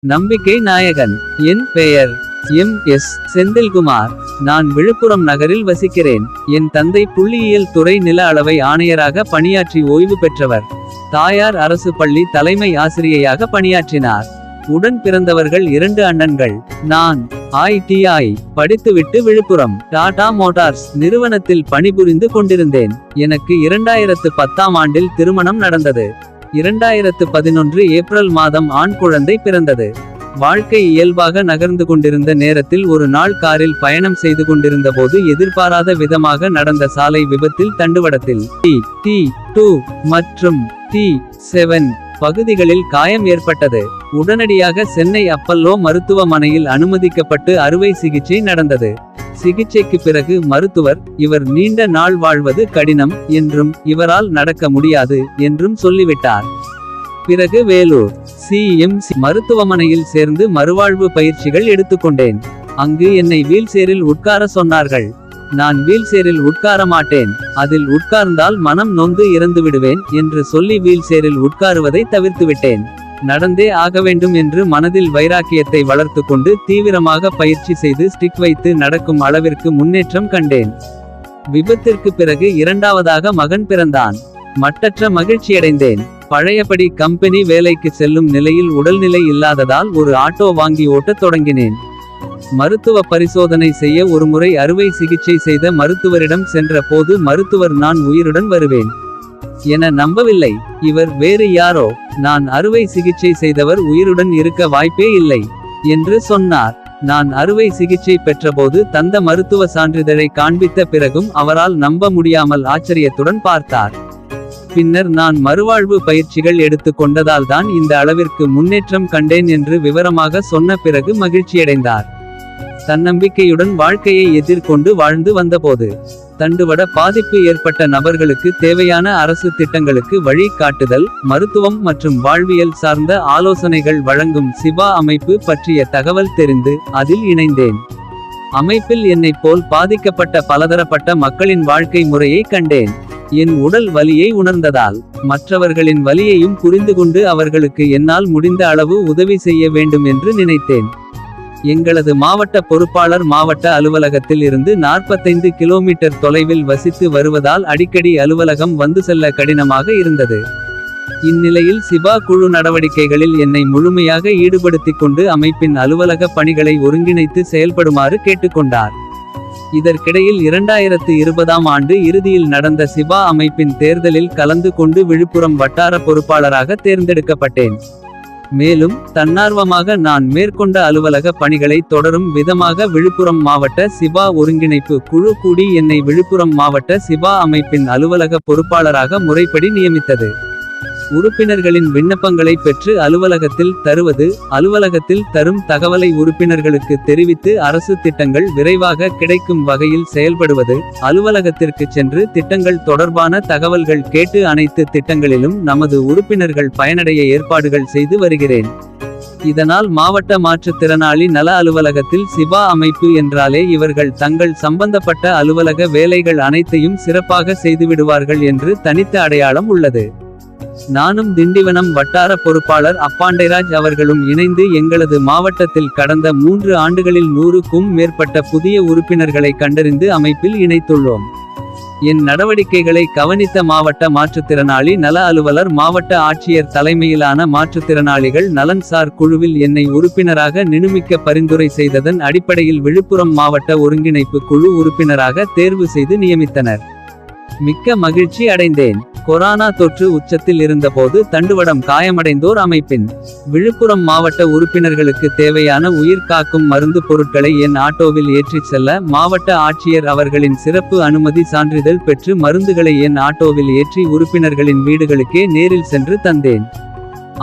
நம்பிக்கை நாயகன். என் பெயர் எம்.எஸ். செந்தில்குமார். நான் விழுப்புரம் நகரில் வசிக்கிறேன். என் தந்தை புள்ளியியல் துறை நில அளவை ஆணையராக பணியாற்றி ஓய்வு பெற்றவர். தாயார் அரசு பள்ளி தலைமை ஆசிரியையாக பணியாற்றினார். உடன் பிறந்தவர்கள் 2 அண்ணன்கள். நான் ITI படித்துவிட்டு விழுப்புரம் டாடா மோட்டார்ஸ் நிறுவனத்தில் பணிபுரிந்து கொண்டிருந்தேன். எனக்கு 2010ஆம் ஆண்டில் திருமணம் நடந்தது. 2011 ஏப்ரல் மாதம் ஆண் குழந்தை பிறந்தது. வாழ்க்கை இயல்பாக நகர்ந்து கொண்டிருந்த நேரத்தில் ஒரு நாள் காரில் பயணம் செய்து கொண்டிருந்த போது எதிர்பாராத விதமாக நடந்த சாலை விபத்தில் தண்டுவடத்தில் T2 மற்றும் T7 பகுதிகளில் காயம் ஏற்பட்டது. உடனடியாக சென்னை அப்பல்லோ மருத்துவமனையில் அனுமதிக்கப்பட்டு அறுவை சிகிச்சை நடந்தது. சிகிச்சைக்கு பிறகு மருத்துவர், இவர் நீண்ட நாள் வாழ்வது கடினம் என்றும் இவரால் நடக்க முடியாது என்றும் சொல்லிவிட்டார். பிறகு வேலூர் CMC மருத்துவமனையில் சேர்ந்து மறுவாழ்வு பயிற்சிகள் எடுத்துக்கொண்டேன். அங்கு என்னை வீல்சேரில் உட்கார சொன்னார்கள். நான் வீல்சேரில் உட்கார மாட்டேன், அதில் உட்கார்ந்தால் மனம் நொந்து இறந்து விடுவேன் என்று சொல்லி வீல்சேரில் உட்காருவதை தவிர்த்துவிட்டேன். நடந்தே ஆக வேண்டும் என்று மனதில் வைராக்கியத்தை வளர்த்து கொண்டு தீவிரமாக பயிற்சி செய்து ஸ்டிக் வைத்து நடக்கும் அளவிற்கு முன்னேற்றம் கண்டேன். விபத்திற்கு பிறகு 2வதாக மகன் பிறந்தான். மட்டற்ற மகிழ்ச்சியடைந்தேன். பழையபடி கம்பெனி வேலைக்கு செல்லும் நிலையில் உடல்நிலை இல்லாததால் ஒரு ஆட்டோ வாங்கி ஓட்டத் தொடங்கினேன். மருத்துவ பரிசோதனை செய்ய ஒருமுறை அறுவை சிகிச்சை செய்த மருத்துவரிடம் சென்ற போது மருத்துவர், நான் உயிருடன் வருவேன் என நம்பவில்லை. இவர் வேறு யாரோ, நான் அறுவை சிகிச்சை செய்தவர் உயிருடன் இருக்க வாய்ப்பே இல்லை என்று சொன்னார். நான் அறுவை சிகிச்சை பெற்றபோது தந்த மருத்துவ சான்றிதழை காண்பித்த பிறகும் அவரால் நம்ப முடியாமல் ஆச்சரியத்துடன் பார்த்தார். பின்னர் நான் மறுவாழ்வு பயிற்சிகள் எடுத்து கொண்டதால் தான் இந்த அளவிற்கு முன்னேற்றம் கண்டேன் என்று விவரமாக சொன்ன பிறகு மகிழ்ச்சியடைந்தார். தன்னம்பிக்கையுடன் வாழ்க்கையை எதிர்கொண்டு வாழ்ந்து வந்தபோது தண்டுவட பாதிப்பு ஏற்பட்ட நபர்களுக்கு தேவையான அரசு திட்டங்களுக்கு வழி காட்டுதல், மருத்துவம் மற்றும் வாழ்வியல் சார்ந்த ஆலோசனைகள் வழங்கும் சிபா அமைப்பு பற்றிய தகவல் தெரிந்து அதில் இணைந்தேன். அமைப்பில் என்னைப் போல் பாதிக்கப்பட்ட பலதரப்பட்ட மக்களின் வாழ்க்கை முறையை கண்டேன். என் உடல் வலியை உணர்ந்ததால் மற்றவர்களின் வலியையும் புரிந்துகொண்டு அவர்களுக்கு என்னால் முடிந்த அளவு உதவி செய்ய வேண்டும் என்று நினைத்தேன். எங்களது மாவட்ட பொறுப்பாளர் மாவட்ட அலுவலகத்தில் இருந்து 45 கிலோமீட்டர் தொலைவில் வசித்து வருவதால் அடிக்கடி அலுவலகம் வந்து செல்ல கடினமாக இருந்தது. இந்நிலையில் சிபா குழு நடவடிக்கைகளில் என்னை முழுமையாக ஈடுபடுத்திக் கொண்டு அமைப்பின் அலுவலக பணிகளை ஒருங்கிணைத்து செயல்படுமாறு கேட்டுக்கொண்டார். இதற்கிடையில் 2020ஆம் ஆண்டு இறுதியில் நடந்த சிபா அமைப்பின் தேர்தலில் கலந்து கொண்டு விழுப்புரம் வட்டார பொறுப்பாளராக தேர்ந்தெடுக்கப்பட்டேன். மேலும் தன்னார்வமாக நான் மேற்கொண்ட அலுவலக பணிகளை தொடரும் விதமாக விழுப்புரம் மாவட்ட சிபா ஒருங்கிணைப்பு குழு கூடி என்னை விழுப்புரம் மாவட்ட சிபா அமைப்பின் அலுவலக பொறுப்பாளராக முறைப்படி நியமித்தது. உறுப்பினர்களின் விண்ணப்பங்களை பெற்று அலுவலகத்தில் தருவது, அலுவலகத்தில் தரும் தகவலை உறுப்பினர்களுக்கு தெரிவித்து அரசு திட்டங்கள் விரைவாக கிடைக்கும் வகையில் செயல்படுவது, அலுவலகத்திற்கு சென்று திட்டங்கள் தொடர்பான தகவல்கள் கேட்டு அனைத்து திட்டங்களிலும் நமது உறுப்பினர்கள் பயனடைய ஏற்பாடுகள் செய்து வருகிறேன். இதனால் மாவட்ட மாற்றுத்திறனாளி நல அலுவலகத்தில் சிபா அமைப்பு என்றாலே இவர்கள் தங்கள் சம்பந்தப்பட்ட அலுவலக வேலைகள் அனைத்தையும் சிறப்பாக செய்துவிடுவார்கள் என்று தனித்த அடையாளம் உள்ளது. நானும் திண்டிவனம் வட்டார பொறுப்பாளர் அப்பாண்டைராஜ் அவர்களும் இணைந்து எங்களது மாவட்டத்தில் கடந்த 3 ஆண்டுகளில் 100க்கும் மேற்பட்ட புதிய உறுப்பினர்களை கண்டறிந்து அமைப்பில் இணைத்துள்ளோம். என் நடவடிக்கைகளை கவனித்த மாவட்ட மாற்றுத்திறனாளி நல அலுவலர் மாவட்ட ஆட்சியர் தலைமையிலான மாற்றுத்திறனாளிகள் நலன்சார் குழுவில் என்னை உறுப்பினராக நியமிக்க பரிந்துரை செய்ததன் அடிப்படையில் விழுப்புரம் மாவட்ட ஒருங்கிணைப்பு குழு உறுப்பினராக தேர்வு செய்து நியமித்தனர். மிக்க மகிழ்ச்சி அடைந்தேன். கொரோனா தொற்று உச்சத்தில் இருந்தபோது தண்டுவடம் காயமடைந்தோர் அமைப்பின் விழுப்புரம் மாவட்ட உறுப்பினர்களுக்கு தேவையான உயிர் காக்கும் மருந்து பொருட்களை என் ஆட்டோவில் ஏற்றிச் செல்ல மாவட்ட ஆட்சியர் அவர்களின் சிறப்பு அனுமதி சான்றிதழ் பெற்று மருந்துகளை என் ஆட்டோவில் ஏற்றி உறுப்பினர்களின் வீடுகளுக்கே நேரில் சென்று தந்தேன்.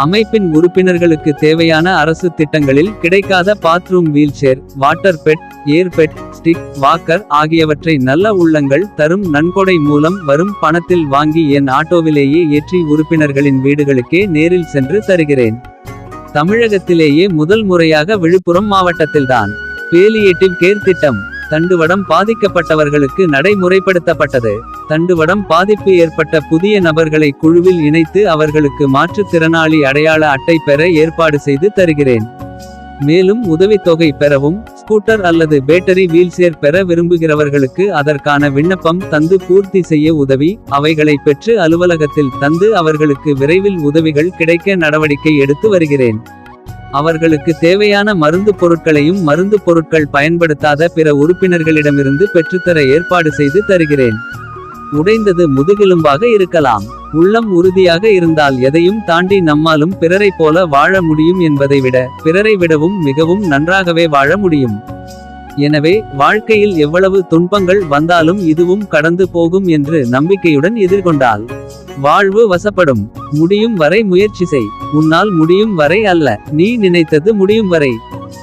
அமைப்பின் உறுப்பினர்களுக்கு தேவையான அரசு திட்டங்களில் கிடைக்காத bathroom wheelchair, water bed, air bed, stick walker ஆகியவற்றை நல்ல உள்ளங்கள் தரும் நன்கொடை மூலம் வரும் பணத்தில் வாங்கி என் ஆட்டோவிலேயே ஏற்றி உறுப்பினர்களின் வீடுகளுக்கே நேரில் சென்று தருகிறேன். தமிழகத்திலேயே முதல் முறையாக விழுப்புரம் மாவட்டத்தில்தான் பேலியேட்டிவ் கேர் திட்டம் தண்டுவடம் பாதிக்கப்பட்டவர்களுக்கு நடைமுறைப்படுத்தப்பட்டது. தண்டுவடம் பாதிப்பு ஏற்பட்ட புதிய நபர்களை குழுவில் இணைத்து அவர்களுக்கு மாற்றுத்திறனாளி அடையாள அட்டை பெற ஏற்பாடு செய்து தருகிறேன். மேலும் உதவித்தொகை பெறவும் ஸ்கூட்டர் அல்லது பேட்டரி வீல்சேர் பெற விரும்புகிறவர்களுக்கு அதற்கான விண்ணப்பம் தந்து பூர்த்தி செய்ய உதவி அவைகளை பெற்று அலுவலகத்தில் தந்து அவர்களுக்கு விரைவில் உதவிகள் கிடைக்க நடவடிக்கை எடுத்து வருகிறேன். அவர்களுக்கு தேவையான மருந்து பொருட்களையும் மருந்து பொருட்கள் பயன்படுத்தாத பிற உறுப்பினர்களிடமிருந்து பெற்றுத்தர ஏற்பாடு செய்து தருகிறேன். உடைந்தது முதுகெலும்பாக இருக்கலாம். உள்ளம் உறுதியாக இருந்தால் எதையும் தாண்டி நம்மாலும் பிறரைப் போல வாழ முடியும் என்பதை விட பிறரை விடவும் மிகவும் நன்றாகவே வாழ முடியும். எனவே வாழ்க்கையில் எவ்வளவு துன்பங்கள் வந்தாலும் இதுவும் கடந்து போகும் என்று நம்பிக்கையுடன் எதிர்கொண்டால் வாழ்வு வசப்படும். முடியும் வரை முயற்சி செய். உன்னால் முடியும் வரை அல்ல, நீ நினைத்தது முடியும் வரை.